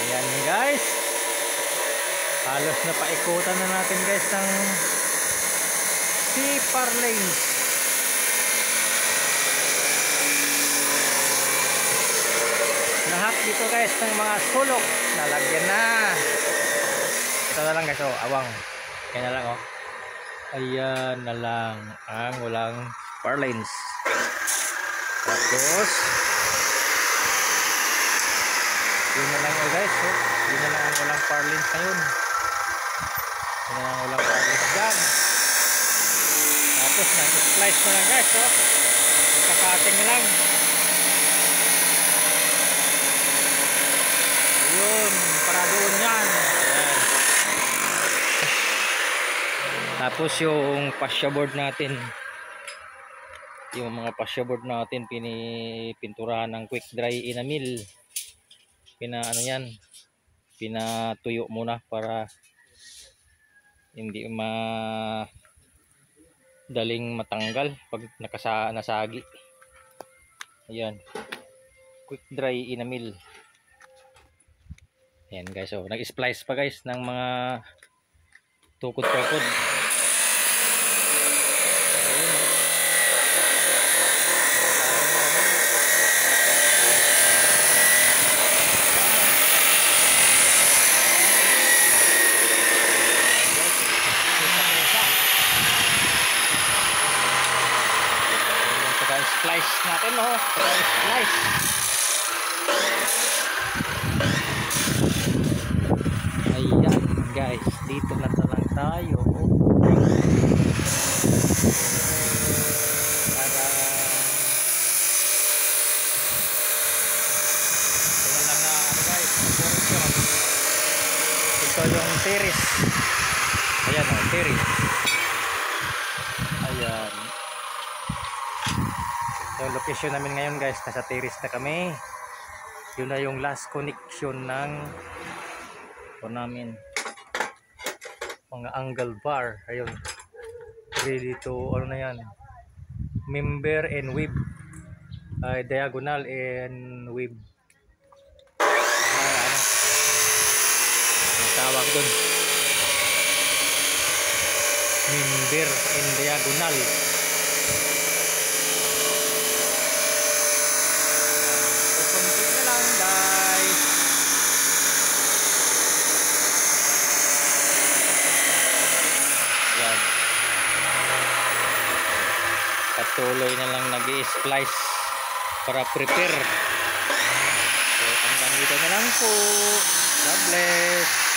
Ayan guys, halos na paikutan na natin guys ng CFR lanes. Lahat dito guys ng mga sulok nalagyan na. Ito na lang guys, oh, awang. Kaya na lang, oh. Ayan na lang ang walang CFR lanes. Tapos yun na lang yun guys, oh. Yun na lang ang walang CFR lanes ngayon. Yun na lang ang walang CFR lanes dyan. Tapos nag-splice na lang guys, oh. Kakating na lang. Ayun, para doon yan. Ayan. Tapos yung fascia board natin, yung mga fascia board natin pinipinturahan ng quick dry enamel. Ano yan, pinatuyo muna para hindi daling matanggal pag nasagi. Ayan, quick dry enamel. Ayan guys, so nag-splice pa guys ng mga tukod-tukod. Splice natin, no? Splice. Ayan guys, dito na lang tayo para ito lang na ano guys, ito yung series. Ayan, oh, series. Ayan yung location namin ngayon guys, nasa terrace na kami. Yun na yung last connection ng namin, mga angle bar. Ayun, ready to ano na yan, member and web, diagonal and web, ang tawag dun, member and diagonal. Patuloy na lang nag-i-splice para prepare. So hanggang dito na lang po. God bless.